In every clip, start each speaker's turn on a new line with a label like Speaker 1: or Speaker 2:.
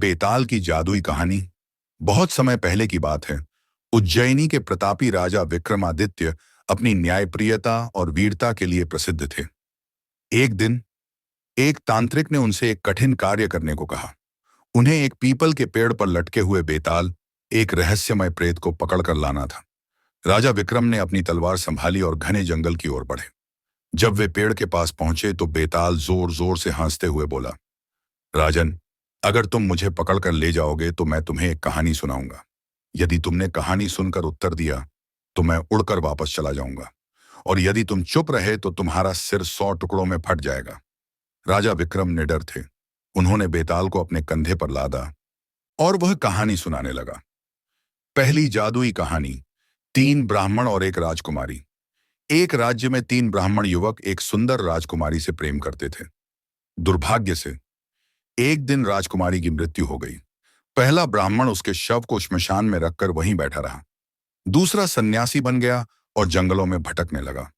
Speaker 1: बेताल की जादुई कहानी। बहुत समय पहले की बात है। उज्जैनी के प्रतापी राजा विक्रमादित्य अपनी न्यायप्रियता और वीरता के लिए प्रसिद्ध थे। एक दिन एक तांत्रिक ने उनसे एक कठिन कार्य करने को कहा। उन्हें एक पीपल के पेड़ पर लटके हुए बेताल, एक रहस्यमय प्रेत को पकड़कर लाना था। राजा विक्रम ने अपनी तलवार संभाली और घने जंगल की ओर बढ़े। जब वे पेड़ के पास पहुंचे तो बेताल जोर जोर से हंसते हुए बोला, राजन, अगर तुम मुझे पकड़कर ले जाओगे तो मैं तुम्हें एक कहानी सुनाऊंगा। यदि तुमने कहानी सुनकर उत्तर दिया तो मैं उड़कर वापस चला जाऊंगा, और यदि तुम चुप रहे तो तुम्हारा सिर 100 टुकड़ों में फट जाएगा। राजा विक्रम निडर थे। उन्होंने बेताल को अपने कंधे पर लादा और वह कहानी सुनाने लगा। पहली जादुई कहानी। 3 ब्राह्मण और एक राजकुमारी। एक राज्य में 3 ब्राह्मण युवक एक सुंदर राजकुमारी से प्रेम करते थे। दुर्भाग्य से एक दिन राजकुमारी की मृत्यु हो गई। पहला ब्राह्मण उसके शव को श्मशान में रखकर वहीं बैठा रहा। दूसरा सन्यासी बन गया और जंगलों में भटकने लगा।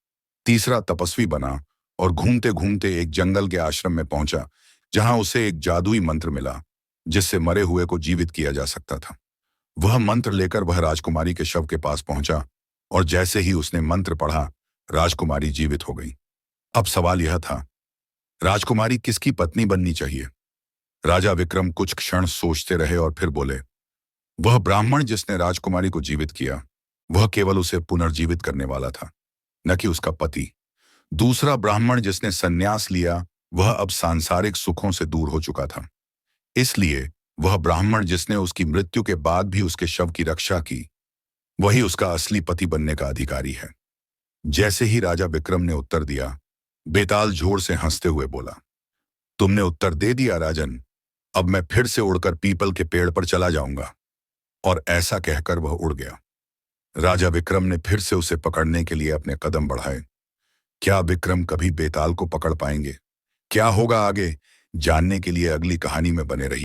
Speaker 1: तीसरा तपस्वी बना और घूमते घूमते एक जंगल के आश्रम में पहुंचा, जहां उसे एक जादुई मंत्र मिला जिससे मरे हुए को जीवित किया जा सकता था। वह मंत्र लेकर वह राजकुमारी के शव के पास पहुंचा, और जैसे ही उसने मंत्र पढ़ा, राजकुमारी जीवित हो गई। अब सवाल यह था, राजकुमारी किसकी पत्नी बननी चाहिए? राजा विक्रम कुछ क्षण सोचते रहे और फिर बोले, वह ब्राह्मण जिसने राजकुमारी को जीवित किया, वह केवल उसे पुनर्जीवित करने वाला था, न कि उसका पति। दूसरा ब्राह्मण जिसने संन्यास लिया, वह अब सांसारिक सुखों से दूर हो चुका था। इसलिए वह ब्राह्मण जिसने उसकी मृत्यु के बाद भी उसके शव की रक्षा की, वही उसका असली पति बनने का अधिकारी है। जैसे ही राजा विक्रम ने उत्तर दिया, बेताल जोर से हंसते हुए बोला, तुमने उत्तर दे दिया राजन, अब मैं फिर से उड़कर पीपल के पेड़ पर चला जाऊंगा। और ऐसा कहकर वह उड़ गया। राजा विक्रम ने फिर से उसे पकड़ने के लिए अपने कदम बढ़ाए। क्या विक्रम कभी बेताल को पकड़ पाएंगे? क्या होगा आगे, जानने के लिए अगली कहानी में बने रहिए।